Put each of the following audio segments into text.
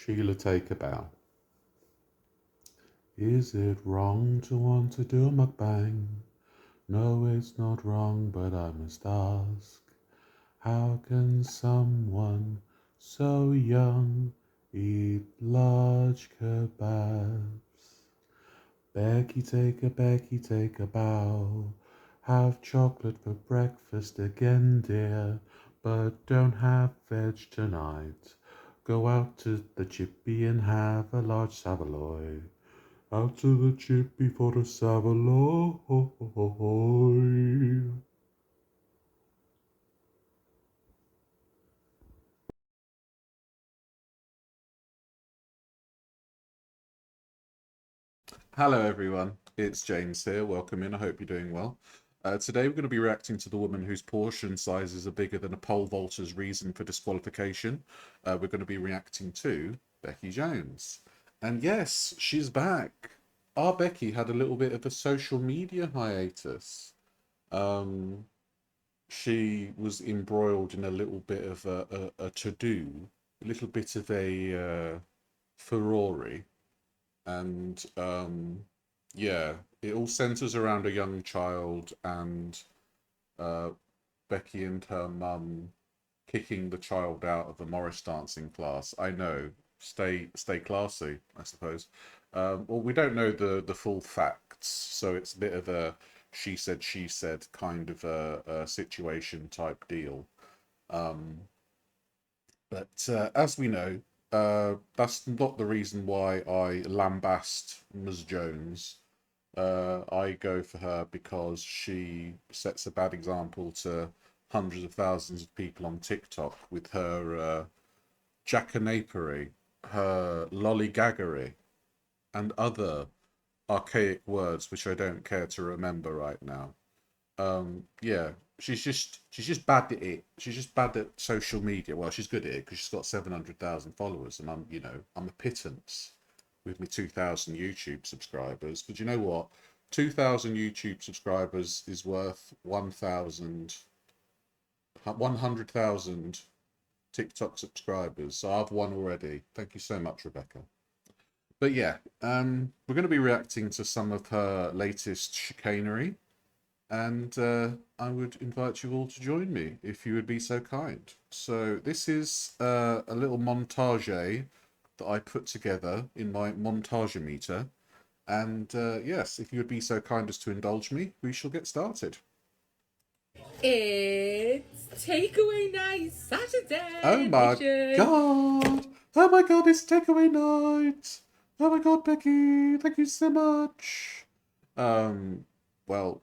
Sheila, take a bow. Is it wrong to want to do a mukbang? No, it's not wrong, but I must ask. How can someone so young eat large kebabs? Becki, take a bow. Have chocolate for breakfast again, dear, but don't have veg tonight. Go out to the chippy and have a large saveloy. Out to the chippy for a saveloy. Hello everyone, it's James here, welcome in, I hope you're doing well. Today we're going to be reacting to the woman whose portion sizes are bigger than a pole vaulter's reason for disqualification. We're going to be reacting to Becki Jones. And yes, she's back. Our Becki had a little bit of a social media hiatus. She was embroiled in a little bit of a to-do, a little bit of a furore. And yeah, it all centers around a young child and uh, Becki and her mum kicking the child out of a Morris dancing class. I know, stay classy, I suppose. Well, we don't know the full facts, so it's a bit of a she said kind of a situation type deal. Um, but as we know, that's not the reason why I lambast Ms. Jones. I go for her because she sets a bad example to hundreds of thousands of people on TikTok with her jackanapery, her lollygaggery, and other archaic words which I don't care to remember right now. Yeah, she's just bad at it. She's just bad at social media. Well, she's good at it because she's got 700,000 followers, and I'm a pittance with my 2,000 YouTube subscribers. But you know what? 2,000 YouTube subscribers is worth 100,000 TikTok subscribers. So I've won already. Thank you so much, Rebecca. But yeah, we're going to be reacting to some of her latest chicanery. And I would invite you all to join me if you would be so kind. So this is a little montage that I put together in my montageometer. And yes, if you would be so kind as to indulge me, we shall get started. It's takeaway night Saturday Oh my edition. god! Oh my god, it's takeaway night! Oh my god, Becki, thank you so much. Well,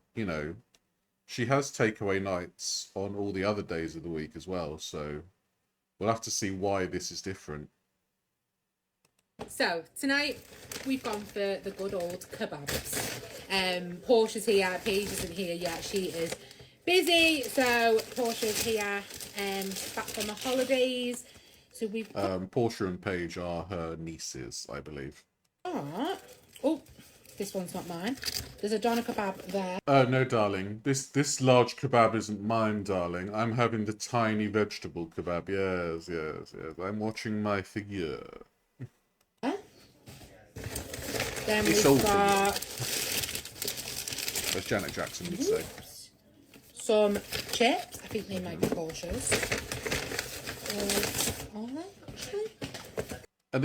she has takeaway nights on all the other days of the week as well, so we'll have to see why this is different. So tonight we've gone for the good old kebabs. Portia's here, Paige isn't here yet. She is busy, so Portia's here back from the holidays. So we've got Portia and Paige are her nieces, I believe. oh, this one's not mine. There's a doner kebab there. No, darling. This large kebab isn't mine, darling. I'm having the tiny vegetable kebab. Yes. I'm watching my figure. Then It's we've old got, as Janet Jackson would say. some chips. I think they might be Portia's. Are they actually? And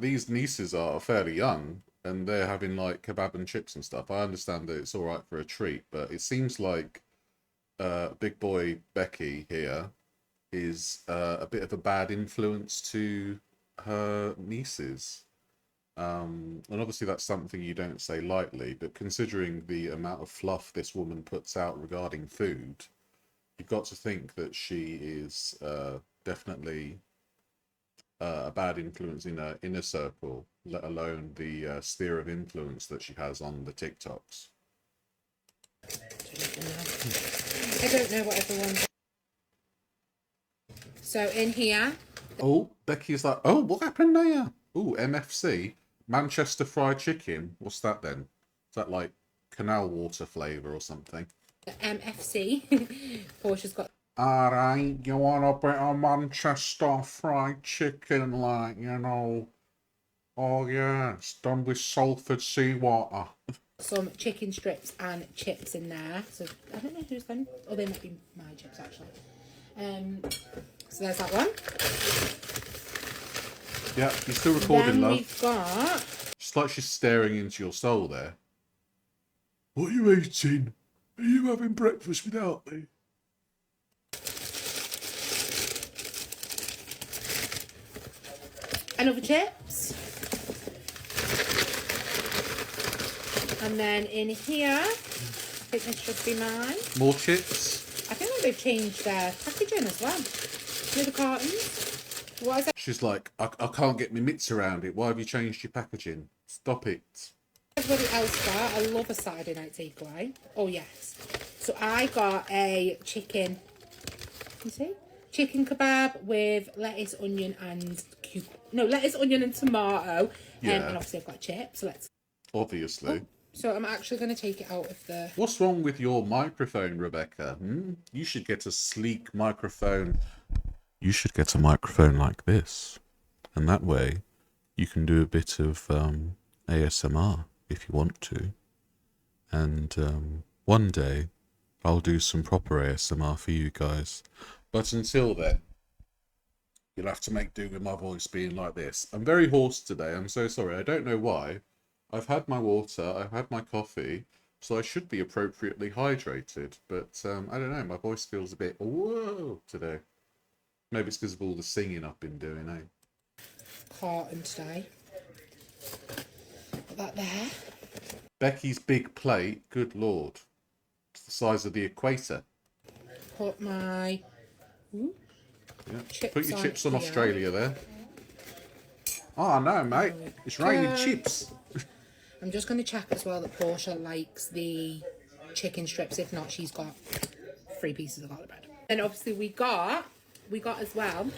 these nieces are fairly young, and they're having like kebab and chips and stuff. I understand that it's all right for a treat, but it seems like big boy Becki here is a bit of a bad influence to her nieces. And obviously that's something you don't say lightly, but considering the amount of fluff this woman puts out regarding food, you've got to think that she is definitely a bad influence in her inner circle, let alone the sphere of influence that she has on the TikToks. I don't know what everyone's. So in here. Oh, Becky's like, oh, what happened there? Oh, MFC, Manchester Fried Chicken. What's that then? Is that like canal water flavour or something? MFC. Portia's got. Alright, you want a bit of Manchester fried chicken, like, you know. Oh yeah, it's done with Salford seawater. Some chicken strips and chips in there. So I don't know who's them. Oh, they might be my chips actually. So there's that one. Yeah, you're still recording, Then love. we've got. Just like she's staring into your soul there. What are you eating? Are you having breakfast without me? Another chips. And then in here, I think this should be mine. More chips? I think that they've changed their packaging as well. You know the cartons? What is that? She's like, I can't get my mitts around it. Why have you changed your packaging? Stop it. Everybody else got? I love a Saturday night takeaway. Oh yes. So I got a chicken. You see? Chicken kebab with lettuce, onion, and lettuce, onion, and tomato. Yeah. And obviously I've got chips. So let's. Obviously. So I'm actually going to take it out of the. What's wrong with your microphone, Rebecca? You should get a sleek microphone. You should get a microphone like this. And that way, you can do a bit of ASMR if you want to. And one day, I'll do some proper ASMR for you guys. But until then, you'll have to make do with my voice being like this. I'm very hoarse today. I'm so sorry. I don't know why. I've had my water. I've had my coffee. So I should be appropriately hydrated. But I don't know. My voice feels a bit whoa today. Maybe it's because of all the singing I've been doing, eh? Carton today. Put that there. Becky's big plate, good lord. It's the size of the equator. Put my Put your chips on here. Australia there. Oh no, mate. It's raining chips. I'm just going to check as well that Portia likes the chicken strips. If not, she's got 3 pieces of garlic bread. And obviously we got as well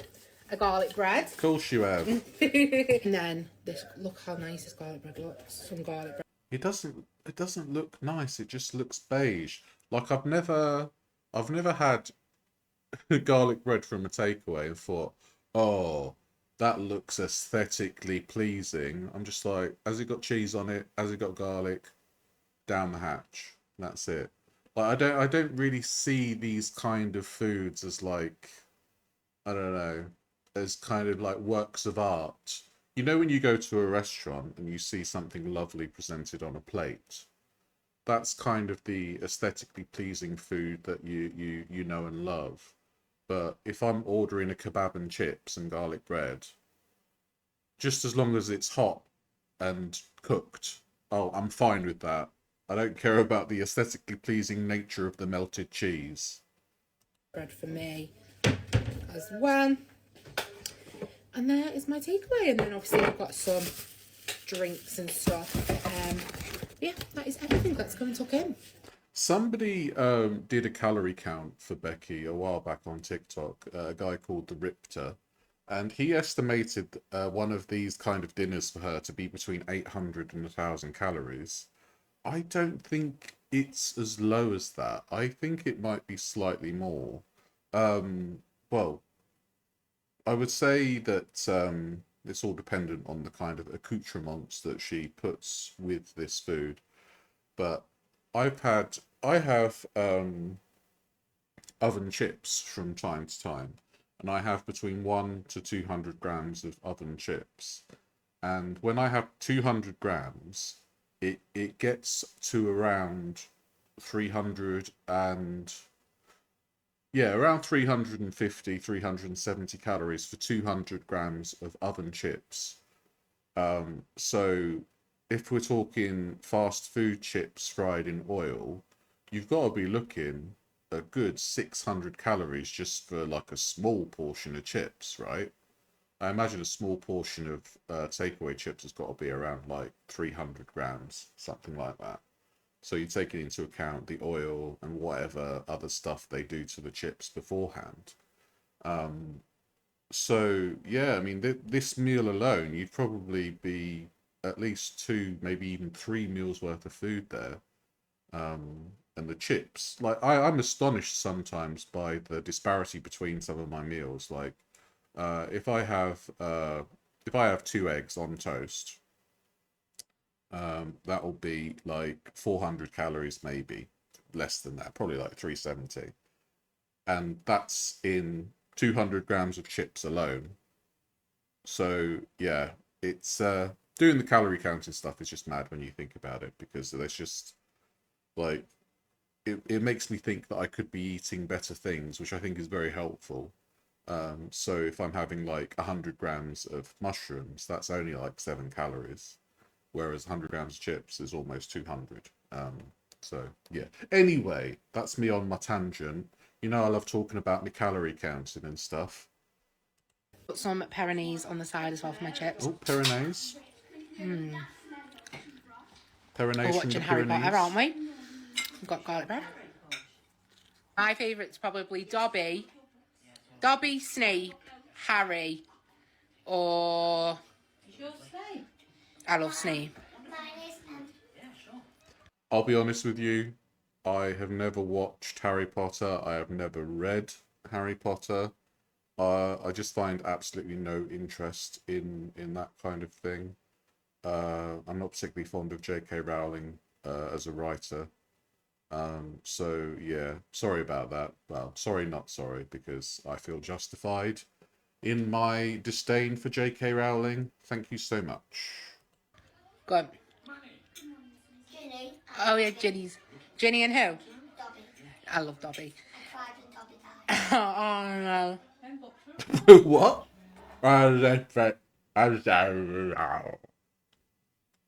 a garlic bread. Of course you have. And then this, look how nice this garlic bread looks. Some garlic bread. It doesn't look nice. It just looks beige. Like I've never had garlic bread from a takeaway and thought, oh, that looks aesthetically pleasing. I'm just like, has it got cheese on it? Has it got garlic? Down the hatch. That's it. Like I don't really see these kind of foods as like, I don't know, as kind of like works of art. You know when you go to a restaurant and you see something lovely presented on a plate, that's kind of the aesthetically pleasing food that you know and love. But if I'm ordering a kebab and chips and garlic bread, just as long as it's hot and cooked, oh, I'm fine with that. I don't care about the aesthetically pleasing nature of the melted cheese. Bread for me as well. And there is my takeaway. And then obviously I've got some drinks and stuff. Yeah, that is everything that's going to tuck in. Somebody did a calorie count for Becki a while back on TikTok, a guy called the Ripter, and he estimated one of these kind of dinners for her to be between 800 and 1,000 calories. I don't think it's as low as that. I think it might be slightly more. Well, I would say that it's all dependent on the kind of accoutrements that she puts with this food. But I have oven chips from time to time, and I have between 1 to 200 grams of oven chips. And when I have 200 grams, it gets to around 300 and around 350, 370 calories for 200 grams of oven chips. So if we're talking fast food chips fried in oil, you've got to be looking a good 600 calories just for like a small portion of chips, right? I imagine a small portion of takeaway chips has got to be around like 300 grams, something like that. So you take it into account the oil and whatever other stuff they do to the chips beforehand. So yeah, I mean, this meal alone, you'd probably be at least 2, maybe even 3 meals worth of food there. and the chips. Like I'm astonished sometimes by the disparity between some of my meals. Like if I have 2 eggs on toast, that'll be like 400 calories, maybe less than that, probably like 370, and that's in 200 grams of chips alone. So yeah, it's doing the calorie counting stuff is just mad when you think about it, because there's just like it makes me think that I could be eating better things, which I think is very helpful. So if I'm having like 100 grams of mushrooms, that's only like 7 calories, whereas 100 grams of chips is almost 200. So yeah. Anyway, that's me on my tangent. You know, I love talking about my calorie counting and stuff. Put some Pyrenees on the side as well for my chips. Oh, Pyrenees. We're Pyrenees from the watching Harry Potter, Pyrenees. aren't we? We've got garlic bread. My favourite's probably Dobby, Snape, Harry, or I love Snape. I'll be honest with you, I have never watched Harry Potter. I have never read Harry Potter. I just find absolutely no interest in that kind of thing. I'm not particularly fond of J.K. Rowling as a writer. So yeah, sorry about that. Well, sorry, not sorry, because I feel justified in my disdain for J.K. Rowling. Thank you so much. Good. Ginny. Oh yeah, Ginny's. Ginny and who? Dobby. I love Dobby. I cried when Dobby died. Oh no. What?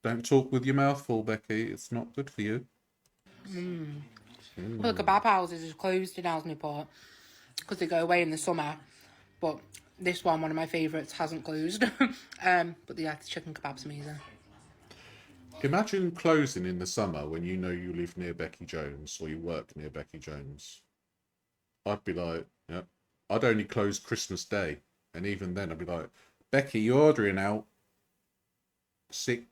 Don't talk with your mouth full, Becky. It's not good for you. Well, the kebab houses is closed in Newport because they go away in the summer. But this one of my favourites, hasn't closed. But yeah, the chicken kebab's amazing. Imagine closing in the summer when you know you live near Becky Jones or you work near Becky Jones. I'd be like, yeah, I'd only close Christmas Day. And even then I'd be like, Becky, you're ordering out six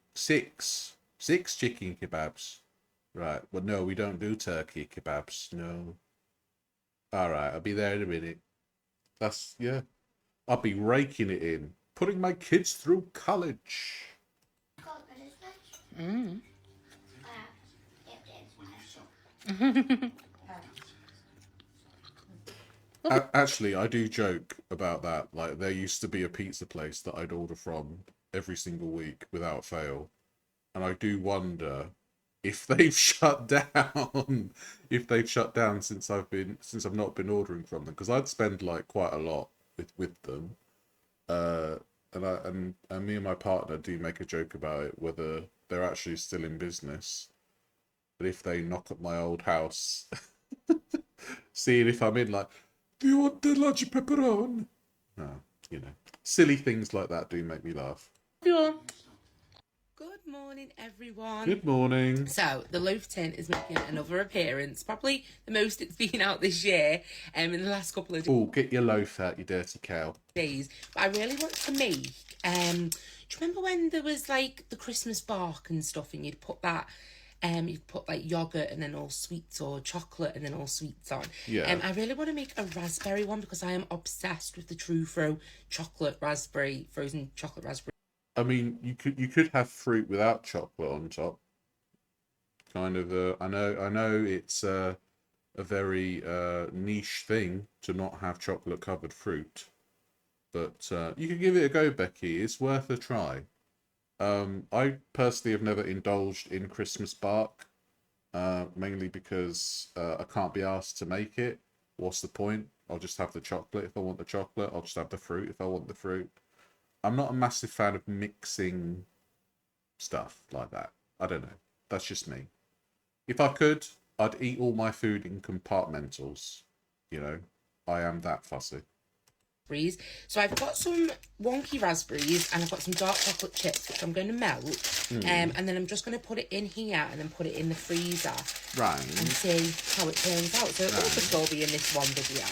chicken kebabs. Right. Well, no, we don't do turkey kebabs. No. All right. I'll be there in a minute. That's, yeah. I'll be raking it in. Putting my kids through college. Got rid of fish. Mm. It did. Actually, I do joke about that. Like, there used to be a pizza place that I'd order from every single week without fail. And I do wonder if they've shut down. If they've shut down since I've not been ordering from them. Because I'd spend like quite a lot with them. And me and my partner do make a joke about it, whether they're actually still in business. But if they knock at my old house, seeing if I'm in, like, do you want the large pepperoni? No, silly things like that do make me laugh. Good morning, everyone. Good morning. So, the loaf tin is making another appearance. Probably the most it's been out this year, in the last couple of Oh, get your loaf out, you dirty cow. days. But I really want to make, do you remember when there was like the Christmas bark and stuff, and you'd put that, you'd put like yogurt and then all sweets, or chocolate and then all sweets on. Yeah. I really want to make a raspberry one because I am obsessed with the True Fro frozen chocolate raspberry. I mean, you could have fruit without chocolate on top. Kind of. I know it's a very niche thing to not have chocolate covered fruit, but you can give it a go, Becky. It's worth a try. I personally have never indulged in Christmas bark, mainly because I can't be asked to make it. What's the point? I'll just have the chocolate if I want the chocolate. I'll just have the fruit if I want the fruit. I'm not a massive fan of mixing stuff like that. I don't know. That's just me. If I could, I'd eat all my food in compartmentals. I am that fussy. So I've got some wonky raspberries and I've got some dark chocolate chips which I'm going to melt, and then I'm just going to put it in here and then put it in the freezer, Right. and see how it turns out. So it'll also still be in this one video.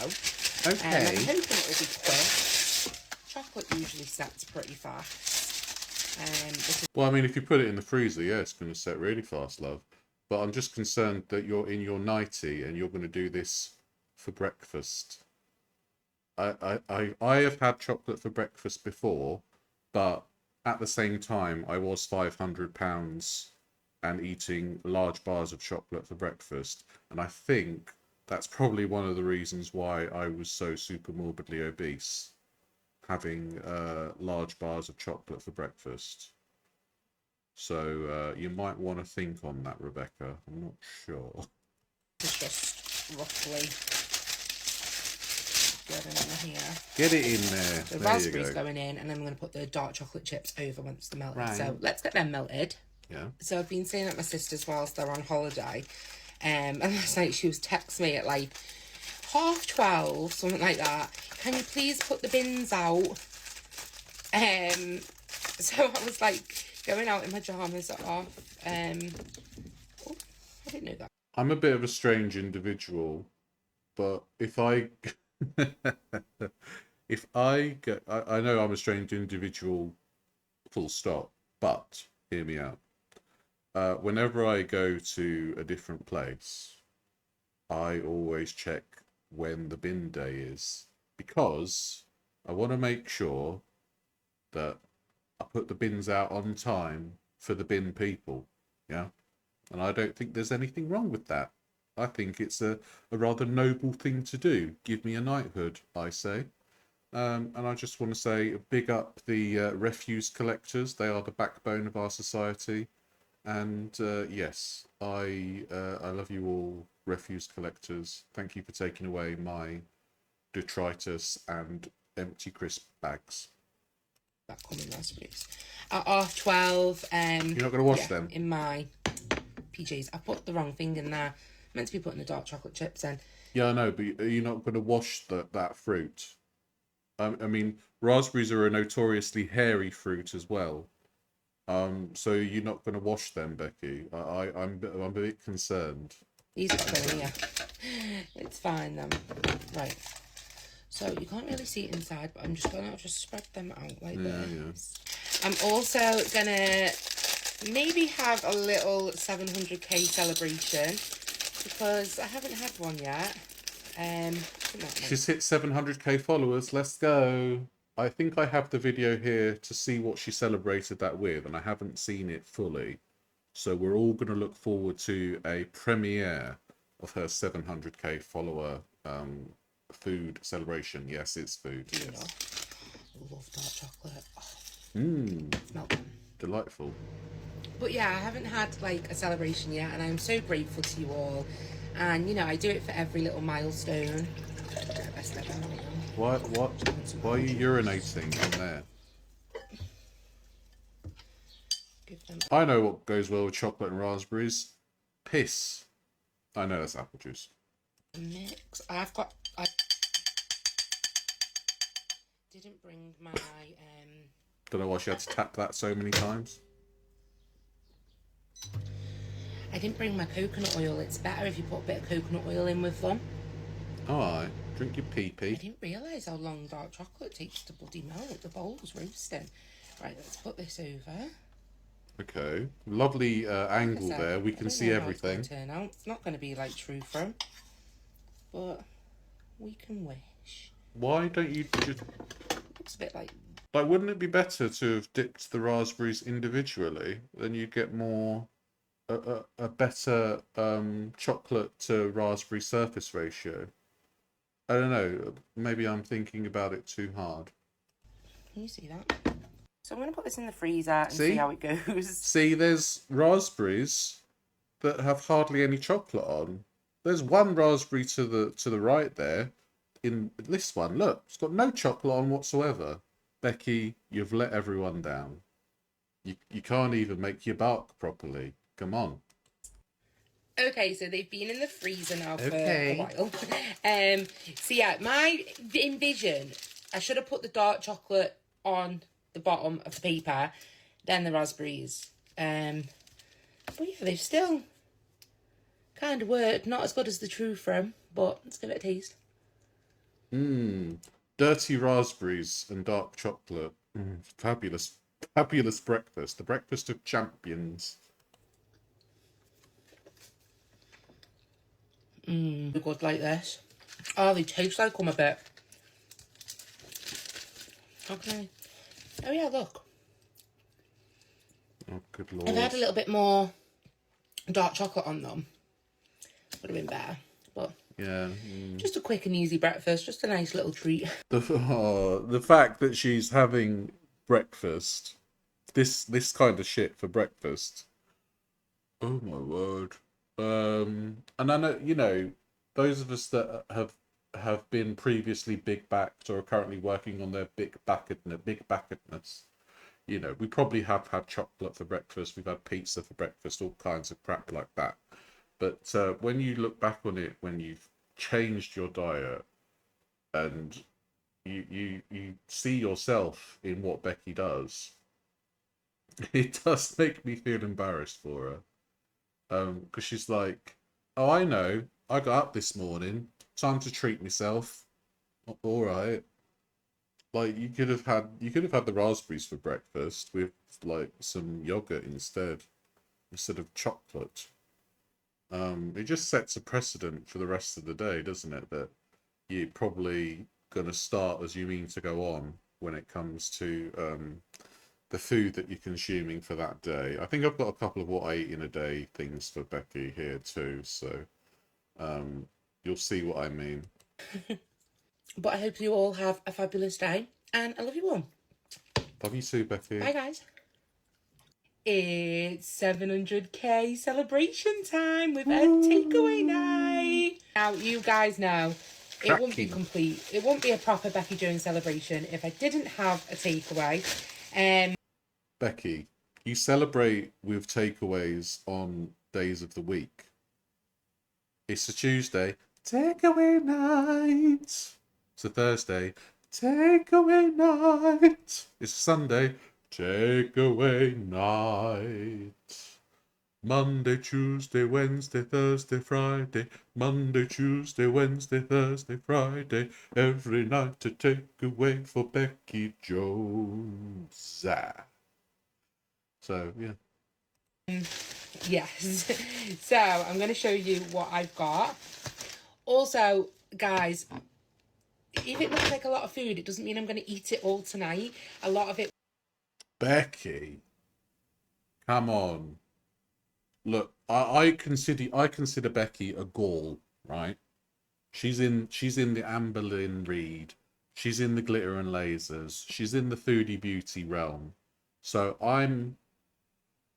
Okay. I'm hoping it'll be quick. Chocolate usually sets pretty fast. Well, I mean, if you put it in the freezer, yeah, it's going to set really fast, love. but I'm just concerned that you're in your 90 and you're going to do this for breakfast. I have had chocolate for breakfast before, but at the same time, I was £500 and eating large bars of chocolate for breakfast. And I think that's probably one of the reasons why I was so super morbidly obese, having large bars of chocolate for breakfast. So you might want to think on that, Rebecca. I'm not sure. It's just roughly getting in here. Get it in there. The There you raspberries go. going in, and then I'm going to put the dark chocolate chips over once they're melted. Right. So let's get them melted. Yeah. So I've been staying at my sister's whilst they're on holiday. And last night she was texting me at like 12:30, something like that. Can you please put the bins out? So I was like going out in my pajamas at half. Oh, I didn't know that. I'm a bit of a strange individual, but if I if I get I know I'm a strange individual, full stop, but hear me out. Whenever I go to a different place, I always check when the bin day is because I want to make sure that I put the bins out on time for the bin people. Yeah. And I don't think there's anything wrong with that. I think it's a rather noble thing to do. Give me a knighthood, I say. And I just want to say, big up the refuse collectors. They are the backbone of our society. And yes, I love you all, refuse collectors. Thank you for taking away my detritus and empty crisp bags. That common raspberries. At half 12. You're not going to wash them? In my PJs. I put the wrong thing in there. Meant to be putting the dark chocolate chips in. Yeah, I know, but you're not going to wash that fruit. I mean, raspberries are a notoriously hairy fruit as well. So you're not going to wash them, Becki. I'm a bit concerned. These got to go in here. It's fine then. Right. So you can't really see it inside, but I'm just going to spread them out like this. Yeah. I'm also going to maybe have a little 700k celebration because I haven't had one yet. She's hit 700k followers. Let's go. I think I have the video here to see what she celebrated that with, and I haven't seen it fully. So we're all going to look forward to a premiere of her 700k follower food celebration. Yes, it's food. Yes. I love dark chocolate. Mmm. Delightful. But yeah, I haven't had like a celebration yet, and I'm so grateful to you all. And you know, I do it for every little milestone. Why are you urinating in there? I know what goes well with chocolate and raspberries. Piss. I know that's apple juice. Mix. I didn't bring my Don't know why she had to tap that so many times. I didn't bring my coconut oil. It's better if you put a bit of coconut oil in with them. Oh, aye. Drink your pee-pee. I didn't realise how long dark chocolate takes to bloody melt. The bowl's roasting. Right, let's put this over. Okay. Lovely angle there. We can see everything. It's turn out. It's not going to be like true from, but we can wish. Why don't you just... Looks a bit like... Like, wouldn't it be better to have dipped the raspberries individually? Then you get more... A better chocolate to raspberry surface ratio. I don't know. Maybe I'm thinking about it too hard. Can you see that? So I'm going to put this in the freezer and see how it goes. See, there's raspberries that have hardly any chocolate on. There's one raspberry to the right there. In this one, look, it's got no chocolate on whatsoever. Becki, you've let everyone down. You can't even make your bark properly. Come on. Okay, so they've been in the freezer now for a while. So yeah, my envision, I should have put the dark chocolate on the bottom of the paper, then the raspberries. But yeah, they've still kind of worked. Not as good as the True From, but let's give it a taste. Dirty raspberries and dark chocolate. Fabulous, fabulous breakfast. The breakfast of champions. Good like this. Oh, they taste like them a bit. Okay. Oh yeah, look. Oh, good If I had lord. a little bit more dark chocolate on them, would have been better. But Yeah. just a quick and easy breakfast, just a nice little treat. The fact that she's having breakfast, this kind of shit for breakfast. Oh my word. And I know, you know, those of us that have been previously big backed or are currently working on their big backedness, you know, we probably have had chocolate for breakfast, we've had pizza for breakfast, all kinds of crap like that. But when you look back on it, when you've changed your diet and you see yourself in what Becki does, it does make me feel embarrassed for her. Because she's like, oh, I know, I got up this morning, time to treat myself. All right, like you could have had the raspberries for breakfast with like some yogurt instead of chocolate. It just sets a precedent for the rest of the day, doesn't it? That you're probably gonna start as you mean to go on when it comes to the food that you're consuming for that day. I think I've got a couple of what I eat in a day things for Becki here too, so you'll see what I mean. But I hope you all have a fabulous day, and I love you all. Love you too, Bye, Becki. guys. It's 700k celebration time with a takeaway night. Now, you guys know it wouldn't be Cracking. complete. It wouldn't be a proper Becki Jones celebration if I didn't have a takeaway. Becki, you celebrate with takeaways on days of the week. It's a Tuesday, takeaway night. It's a Thursday, takeaway night. It's a Sunday, takeaway night. Monday, Tuesday, Wednesday, Thursday, Friday. Monday, Tuesday, Wednesday, Thursday, Friday. Every night a takeaway for Becki Jones. So, yeah. Yes. So I'm going to show you what I've got. Also, guys, if it looks like a lot of food, it doesn't mean I'm going to eat it all tonight. A lot of it. Becki, come on. Look, I consider Becki a Gaul, right? She's in the Amber Lynn Reed. She's in the glitter and lasers. She's in the foodie beauty realm. So I'm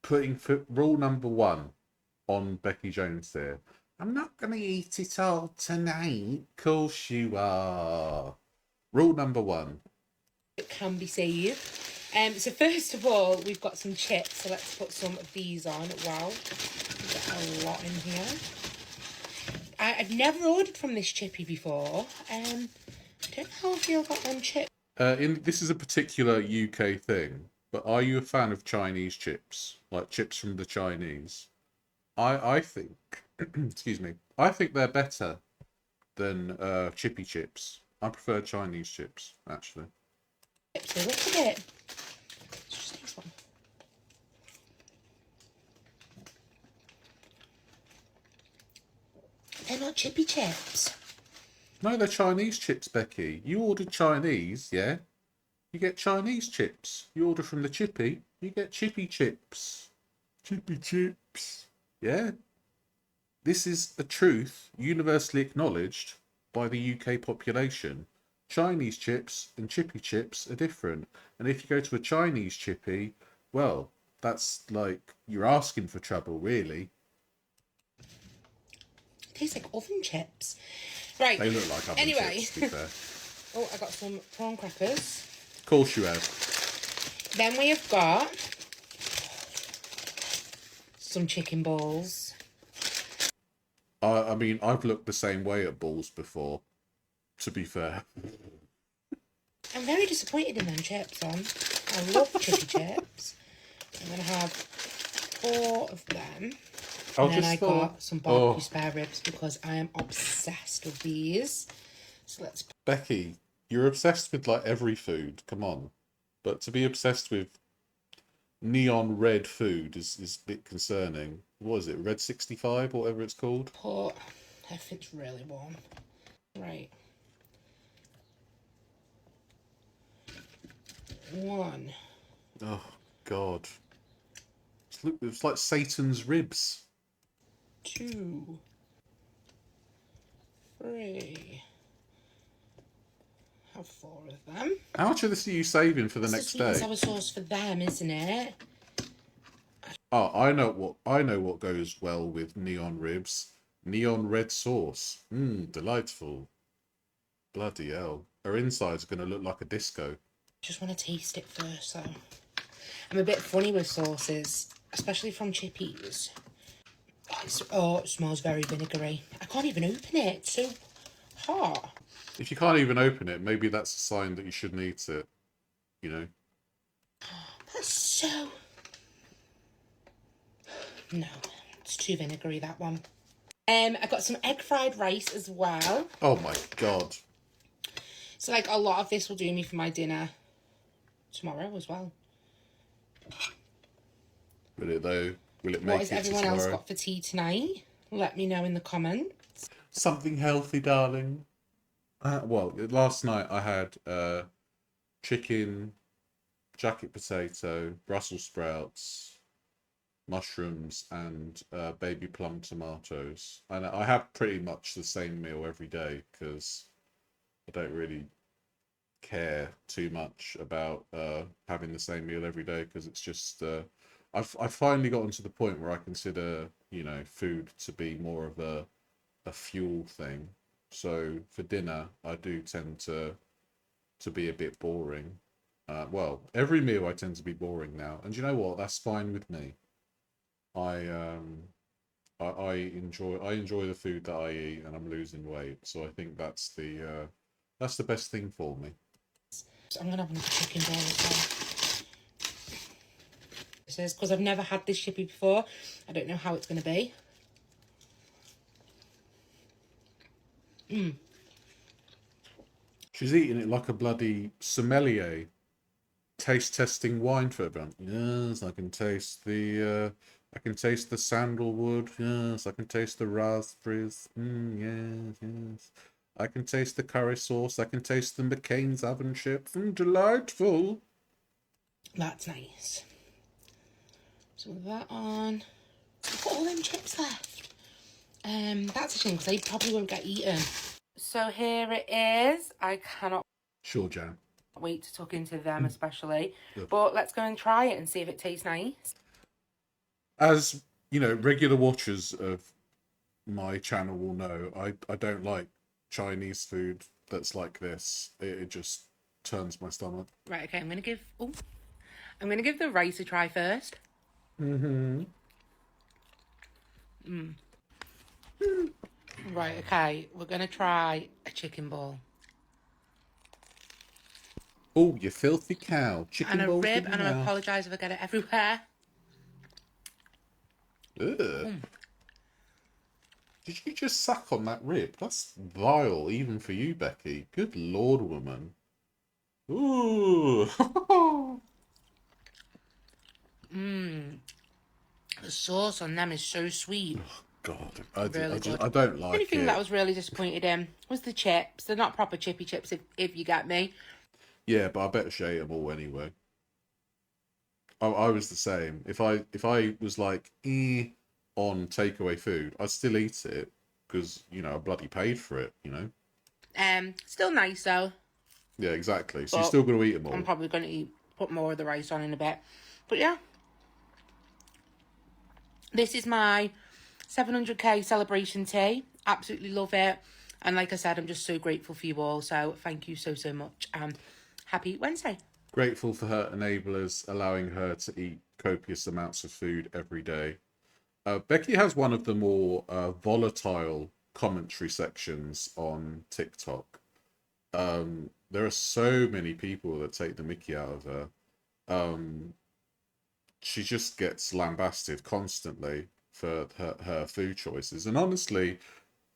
putting rule number one on Becki Jones here. I'm not gonna eat it all tonight. Course you are. Rule number one. It can be saved. So first of all, we've got some chips. So let's put some of these on. Wow, we've got a lot in here. I've never ordered from this chippy before. I don't know how I feel about them chips. This is a particular UK thing, but are you a fan of Chinese chips, like chips from the Chinese? I think, excuse me, I think they're better than chippy chips. I prefer Chinese chips actually. They look a bit. Let's just taste one. They're not chippy chips. No, they're Chinese chips, Becki. You ordered Chinese, yeah? You get Chinese chips. You order from the chippy, you get chippy chips. Chippy chips. Yeah? This is a truth universally acknowledged by the UK population. Chinese chips and chippy chips are different. And if you go to a Chinese chippy, well, that's like you're asking for trouble, really. It tastes like oven chips. Right. They look like oven anyway. chips, to be fair. Oh, I got some prawn crackers. Of course you have. Then we have got some chicken balls. I mean, I've looked the same way at balls before, to be fair. I'm very disappointed in them chips on. I love chippy chips. I'm going to have 4 of them. And then I got some barbecue spare ribs because I am obsessed with these. So let's... Becki, you're obsessed with like every food, come on. But to be obsessed with neon red food is a bit concerning. What is it, Red 65 or whatever it's called? put if it's really warm. Right. 1. Oh, God. It's like Satan's ribs. 2. 3. Have 4 of them. How much of this are you saving for the That's the next sweet and day? sour sauce for them, isn't it? Oh, I know what goes well with neon ribs. Neon red sauce. Mmm, delightful. Bloody hell. Her insides are going to look like a disco. Just want to taste it first, though. I'm a bit funny with sauces, especially from Chippies. Oh, it smells very vinegary. I can't even open it. It's so hot. If you can't even open it, maybe that's a sign that you shouldn't eat it. You know? That's so... No, it's too vinegary, that one. I got some egg fried rice as well. Oh my God. So, like, a lot of this will do me for my dinner tomorrow as well. Will it though? Will it What make has it to everyone else tomorrow? got for tea tonight? Let me know in the comments. Something healthy, darling. Well, last night I had chicken, jacket potato, Brussels sprouts, mushrooms, and baby plum tomatoes. And I have pretty much the same meal every day because I don't really care too much about having the same meal every day because it's just I've finally gotten to the point where I consider, you know, food to be more of a fuel thing. So for dinner, I do tend to be a bit boring. Well, every meal I tend to be boring now, and you know what? That's fine with me. I I enjoy the food that I eat, and I'm losing weight, so I think that's the best thing for me. So I'm gonna have another chicken ball as well. This is because I've never had this chippy before. I don't know how it's gonna be. She's eating it like a bloody sommelier, taste testing wine for everyone. Yes, I can taste the sandalwood. Yes, I can taste the raspberries. Yes, yes. I can taste the curry sauce. I can taste the McCain's oven chips. Delightful. That's nice. So with that on, I've got all them chips left. That's a shame because they probably won't get eaten. So here it is. I cannot Sure, Jan. wait to tuck into them especially. Good. But let's go and try it and see if it tastes nice. As you know, regular watchers of my channel will know, I don't like Chinese food that's like this. It just turns my stomach. Right, okay, I'm gonna give the rice a try first. Right, okay, we're gonna try a chicken ball. Oh, you filthy cow. Chicken And a balls rib, with and I mouth. apologise if I get it everywhere. Ugh. Did you just suck on that rib? That's vile, even for you, Becki. Good lord, woman. Ooh. The sauce on them is so sweet. God, Really good. I don't The only like thing that I it. was really disappointed in was the chips. They're not proper chippy chips, if you get me. Yeah, but I bet she ate them all anyway. I was the same. If I was like on takeaway food, I'd still eat it because you know I bloody paid for it. You know. Still nice though. Yeah, exactly. So you're But still going to eat them I'm all. probably going to put more of the rice on in a bit. But yeah. This is my 700k celebration tea. Absolutely love it. And like I said, I'm just so grateful for you all. So thank you so, so much. Happy Wednesday. Grateful for her enablers allowing her to eat copious amounts of food every day. Becki has one of the more volatile commentary sections on TikTok. There are so many people that take the mickey out of her. She just gets lambasted constantly for her food choices. And honestly,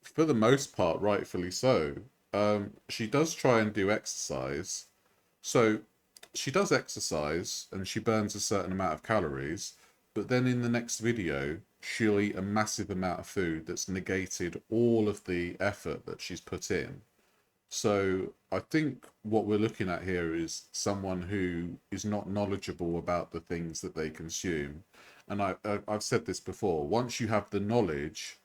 for the most part, rightfully so. She does try and do exercise. So she does exercise and she burns a certain amount of calories. but then in the next video, she'll eat a massive amount of food that's negated all of the effort that she's put in. So I think what we're looking at here is someone who is not knowledgeable about the things that they consume. And I've said this before, once you have the knowledge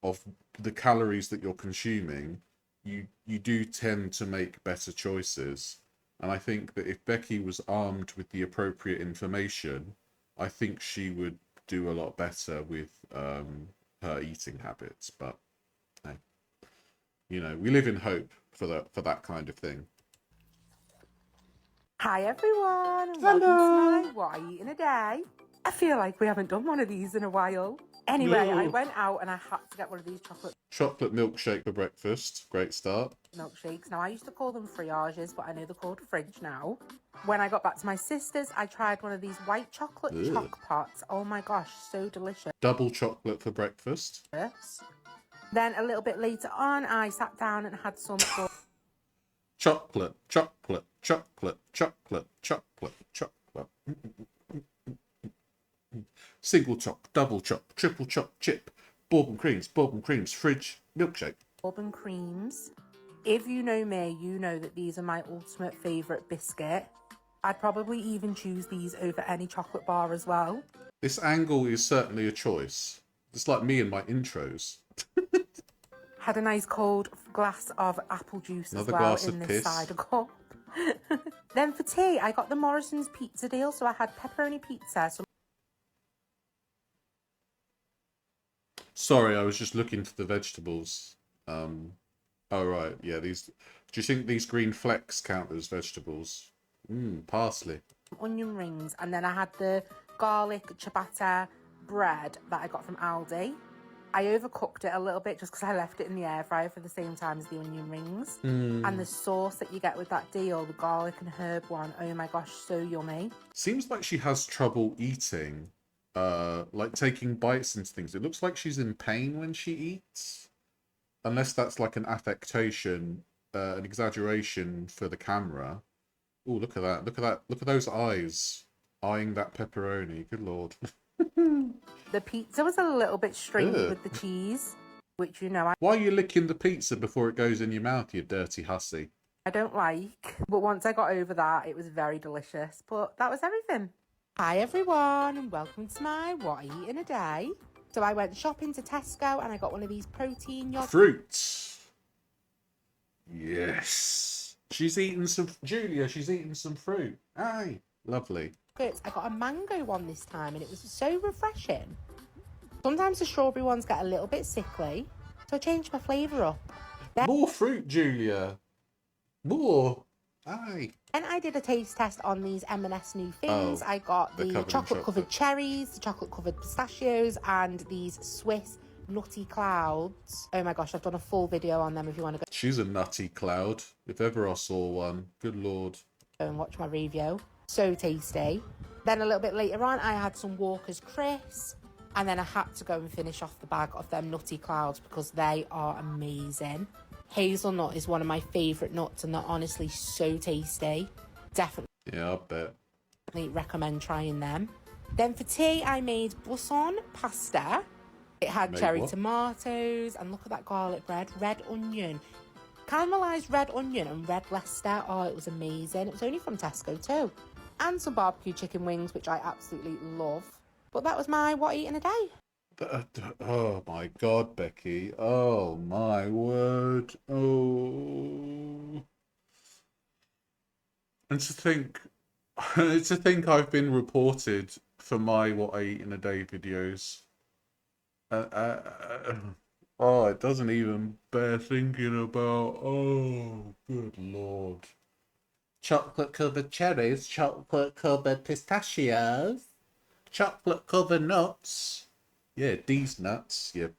of the calories that you're consuming, you do tend to make better choices. And I think that if Becki was armed with the appropriate information, I think she would do a lot better with her eating habits. But hey, you know, we live in hope for that kind of thing. Hi everyone, and Hello. welcome to my What I Eat in a Day. I feel like we haven't done one of these in a while. Anyway, I went out and I had to get one of these chocolate milkshake for breakfast. Great start. Milkshakes. Now, I used to call them friages, but I know they're called fridge now. When I got back to my sister's, I tried one of these white chocolate choc pots. Oh my gosh, so delicious. Double chocolate for breakfast. Then a little bit later on, I sat down and had some chocolate, chocolate, chocolate, chocolate, chocolate, chocolate. Single chop, double chop, triple chop, chip, bourbon creams, fridge, milkshake. Bourbon creams. If you know me, you know that these are my ultimate favourite biscuit. I'd probably even choose these over any chocolate bar as well. This angle is certainly a choice. It's like me and my intros. Had a nice cold glass of apple juice Another as well glass in of this piss. cider cup. Then for tea, I got the Morrison's pizza deal, so I had pepperoni pizza. Sorry, I was just looking for the vegetables. Oh right, yeah. These. Do you think these green flecks count as vegetables? Parsley. Onion rings, and then I had the garlic ciabatta bread that I got from Aldi. I overcooked it a little bit just because I left it in the air fryer for the same time as the onion rings. And the sauce that you get with that deal, the garlic and herb one, oh my gosh, so yummy. Seems like she has trouble eating, like taking bites into things. It looks like she's in pain when she eats, unless that's like an affectation, an exaggeration for the camera. Oh, look at that! Look at that! Look at those eyes eyeing that pepperoni. Good lord. The pizza was a little bit stringy with the cheese, which you know Why are you licking the pizza before it goes in your mouth, you dirty hussy? I don't like. But once I got over that, it was very delicious. But that was everything. Hi everyone, and welcome to my What I Eat in a Day. So I went shopping to Tesco and I got one of these protein yogurts. Fruits. Yes. She's eating some... Julia, she's eating some fruit. Aye. Lovely. I got a mango one this time and it was so refreshing. Sometimes the strawberry ones get a little bit sickly, so I changed my flavour up. More fruit, Julia. More. Aye. Then I did a taste test on these M&S new things. I got the chocolate-covered cherries, the chocolate-covered pistachios, and these Swiss nutty clouds. Oh my gosh, I've done a full video on them if you want to go She's a nutty cloud. If ever I saw one. Good lord. and watch my review. So tasty. Then a little bit later on, I had some Walker's Crisps. And then I had to go and finish off the bag of them nutty clouds because they are amazing. Hazelnut is one of my favourite nuts and they're honestly so tasty. Definitely Yeah, I bet. recommend trying them. Then for tea, I made bousson pasta. It had cherry tomatoes and look at that garlic bread, red onion. Caramelised red onion and red Leicester. Oh, it was amazing. It was only from Tesco too. And some barbecue chicken wings, which I absolutely love. But that was my What I Eat in a Day. Oh my god, Becki. Oh my word. Oh. And to think I've been reported for my What I Eat in a Day videos. Oh, it doesn't even bear thinking about. Oh, good lord. Chocolate covered cherries, chocolate covered pistachios, chocolate covered nuts. Yeah, these nuts, you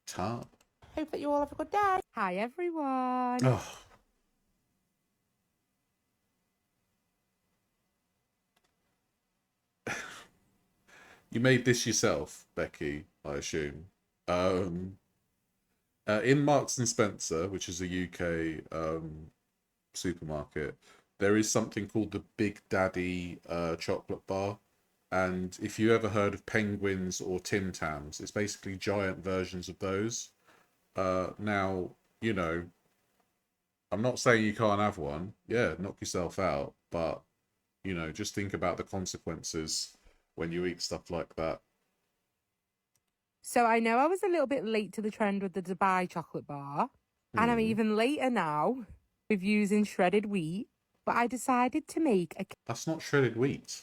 tart. Hope that you all have a good day. Hi everyone. Oh. You made this yourself, Becki, I assume. In Marks and Spencer, which is a UK supermarket, there is something called the Big Daddy chocolate bar, And if you ever heard of penguins or Tim Tams, it's basically giant versions of those. Now, you know, I'm not saying you can't have one. Yeah, knock yourself out. But, you know, just think about the consequences when you eat stuff like that. So I know I was a little bit late to the trend with the Dubai chocolate bar, and I'm even later now with using shredded wheat, but I decided to make a That's not shredded wheat.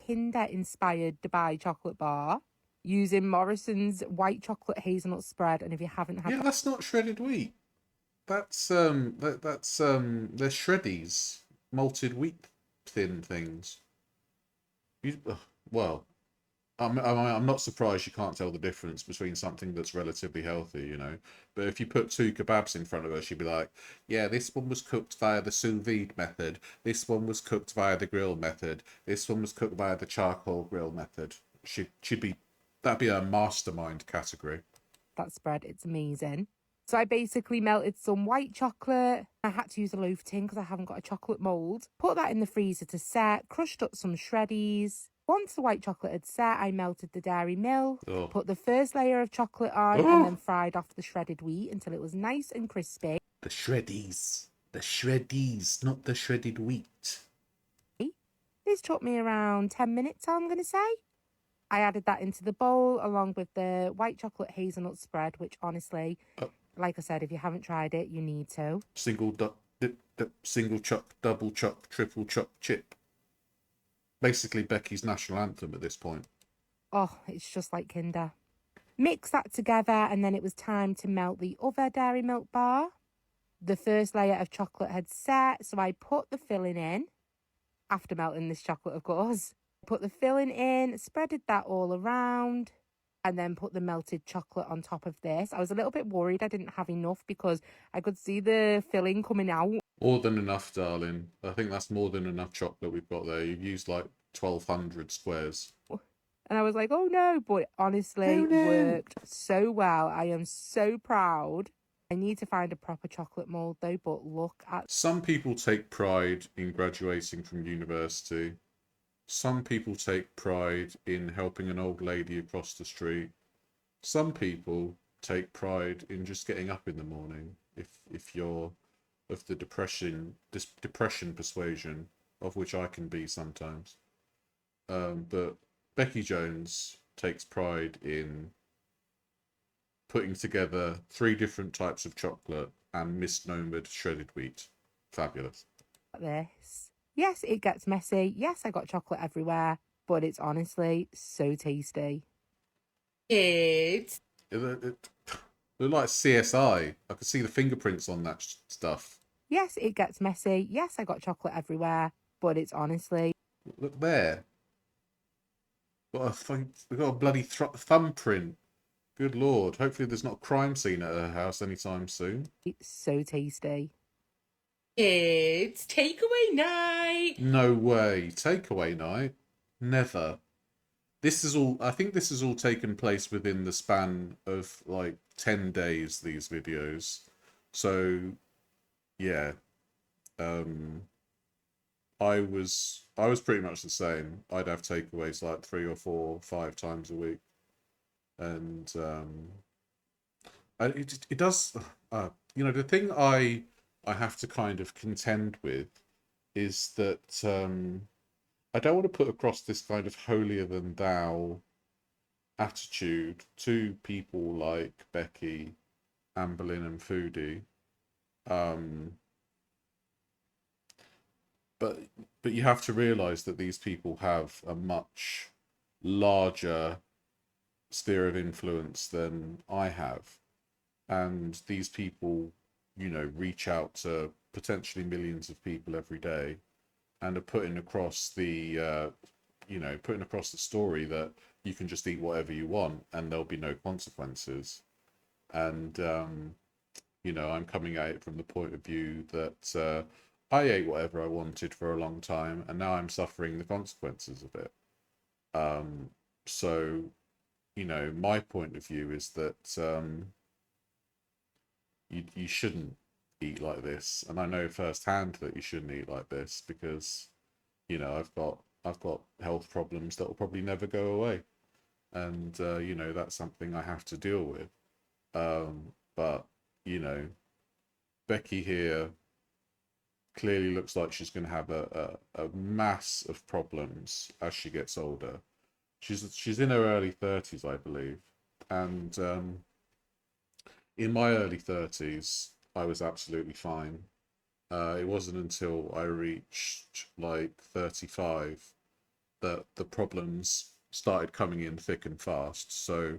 Kinder-inspired Dubai chocolate bar using Morrison's white chocolate hazelnut spread, and if you haven't had Yeah, that, that's not shredded wheat. That's they're shreddies, malted wheat thin things. Well, I'm not surprised you can't tell the difference between something that's relatively healthy, you know. But if you put two kebabs in front of her, she'd be like, "Yeah, this one was cooked via the sous vide method. This one was cooked via the grill method. This one was cooked via the charcoal grill method." She'd be that'd be a mastermind category. that spread, it's amazing. So I basically melted some white chocolate. I had to use a loaf tin because I haven't got a chocolate mould. Put that in the freezer to set, crushed up some shreddies. Once the white chocolate had set, I melted the dairy milk, Oh, put the first layer of chocolate on, and then oh, fried off the shredded wheat until it was nice and crispy. the shreddies, not the shredded wheat. This took me around 10 minutes, I'm going to say. I added that into the bowl along with the white chocolate hazelnut spread, which honestly, like I said, if you haven't tried it, you need to. Single chuck, double chuck, triple chuck chip. Basically Becky's national anthem at this point. Oh, it's just like Kinder. Mix that together, and then it was time to melt the other dairy milk bar. The first layer of chocolate had set, so I put the filling in. After melting this chocolate, of course. Put the filling in, spreaded that all around, and then put the melted chocolate on top of this. I was a little bit worried I didn't have enough because I could see the filling coming out. More than enough, darling. I think that's more than enough chocolate we've got there. You've used like 1,200 squares. And I was like, oh no, but it honestly Oh no! worked so well. I am so proud. I need to find a proper chocolate mould though, but look at Some people take pride in graduating from university. Some people take pride in helping an old lady across the street. Some people take pride in just getting up in the morning. If you're of the depression persuasion, of which I can be sometimes. But Becky Jones takes pride in putting together 3 different types of chocolate and misnomered shredded wheat. Fabulous. this. Yes, it gets messy. Yes, I got chocolate everywhere, but it's honestly so tasty. It's They're like CSI. I could see the fingerprints on that stuff. Yes, it gets messy. Yes, I got chocolate everywhere, but it's honestly Look there. We've got a bloody thumbprint. Good lord. Hopefully there's not a crime scene at her house anytime soon. so tasty. It's takeaway night. No way. Takeaway night? Never. I think this has all taken place within the span of like 10 days, these videos. So, yeah. I was pretty much the same. I'd have takeaways like 3 or 4, 5 times a week. And it does you know, the thing I have to kind of contend with is that I don't want to put across this kind of holier than thou attitude to people like Becki, Amberlynn, and Foodie. But you have to realise that these people have a much larger sphere of influence than I have, and these people, you know, reach out to potentially millions of people every day, and are putting across the story that you can just eat whatever you want and there'll be no consequences. And I'm coming at it from the point of view that I ate whatever I wanted for a long time, and now I'm suffering the consequences of it. So, my point of view is that you shouldn't eat like this, and I know firsthand that you shouldn't eat like this because, I've got I've got health problems that will probably never go away, and you know, that's something I have to deal with. But you know, Becki here clearly looks like she's going to have a mass of problems as she gets older. She's in her early 30s, I believe, and in my early 30s, I was absolutely fine. It wasn't until I reached like 35 that the problems started coming in thick and fast. So,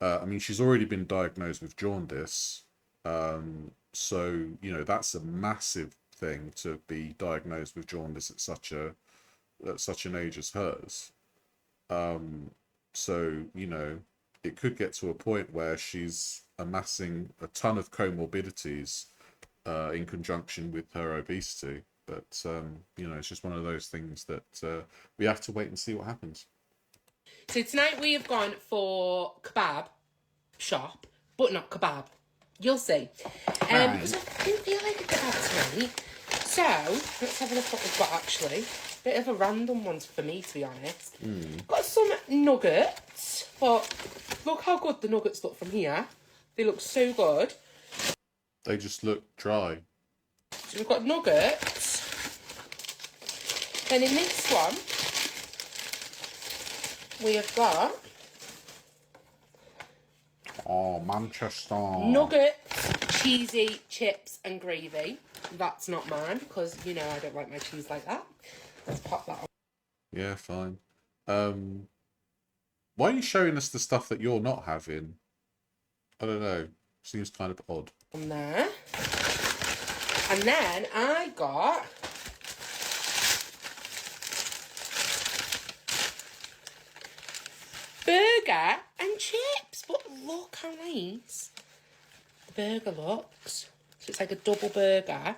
I mean, she's already been diagnosed with jaundice. So, you know, that's a massive thing to be diagnosed with jaundice at such an age as hers. So, you know, it could get to a point where she's amassing a ton of comorbidities in conjunction with her obesity. But, you know, it's just one of those things that we have to wait and see what happens. So tonight we have gone for kebab shop, but not kebab. You'll see. Because I didn't feel like a kebab tonight. So, let's have a look what we've got actually. Bit of a random one for me, to be honest. Got some nuggets, but look how good the nuggets look from here. They look so good. They just look dry. So we've got nuggets. Then in this one, we have got Manchester nuggets, cheesy chips and gravy. That's not mine because, you know, I don't like my cheese like that. Let's pop that on. Yeah, fine. Why are you showing us the stuff that you're not having? I don't know. Seems kind of odd. On there. And then I got burger and chips. But look how nice the burger looks. So it's like a double burger.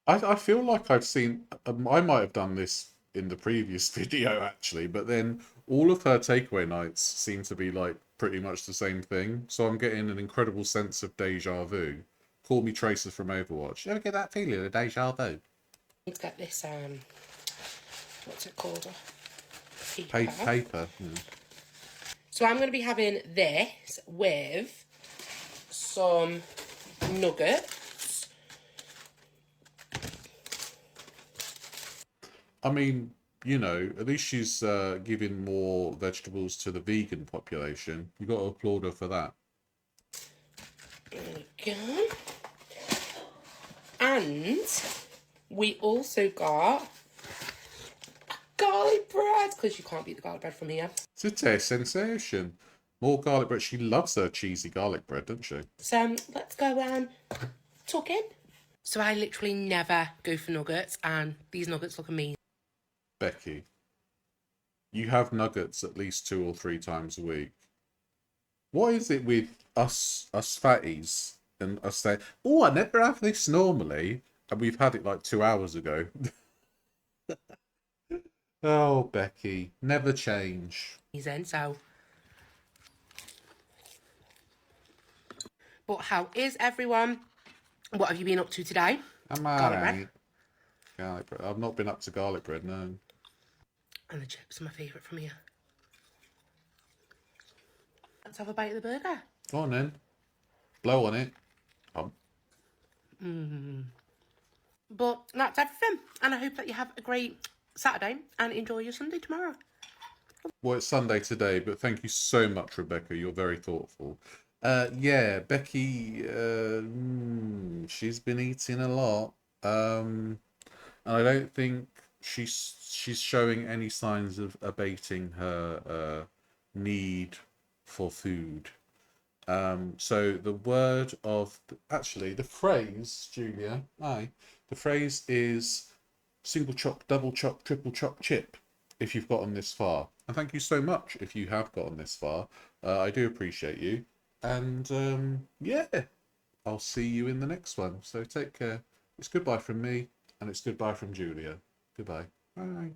I feel like I've seen. I might have done this in the previous video actually, but then all of her takeaway nights seem to be like pretty much the same thing. So I'm getting an incredible sense of deja vu. Call me Tracer from Overwatch. You ever get that feeling of deja vu? Let's get this, what's it called? Paper. Yeah. So I'm going to be having this with some nuggets. I mean, you know, at least she's giving more vegetables to the vegan population. You got to applaud her for that. There we go. And we also got garlic bread, because you can't beat the garlic bread from here. It's a taste sensation. More garlic bread. She loves her cheesy garlic bread, doesn't she? So let's go and tuck in. So I literally never go for nuggets, and these nuggets look amazing. Becki, you have nuggets at least 2 or 3 times a week. What is it with us fatties and us saying, oh, I never have this normally, and we've had it like 2 hours ago? Oh, Becki, never change. So, but how is everyone? What have you been up to today? I'm Garlic bread. alright. Garlic bread. I've not been up to garlic bread, no. And the chips are my favourite from here. Let's have a bite of the burger. Go on then. Blow on it. But that's everything. And I hope that you have a great Saturday and enjoy your Sunday tomorrow. Well, it's Sunday today, but thank you so much, Rebecca. You're very thoughtful. Yeah, Becki, she's been eating a lot. And I don't think she's showing any signs of abating her need for food. So the word of actually the phrase, Julia, the phrase is single chop, double chop, triple chop chip. If you've gotten this far, and thank you so much if you have gotten this far. I do appreciate you, and yeah, I'll see you in the next one. So take care. It's goodbye from me, and it's goodbye from Julia. Goodbye. Bye.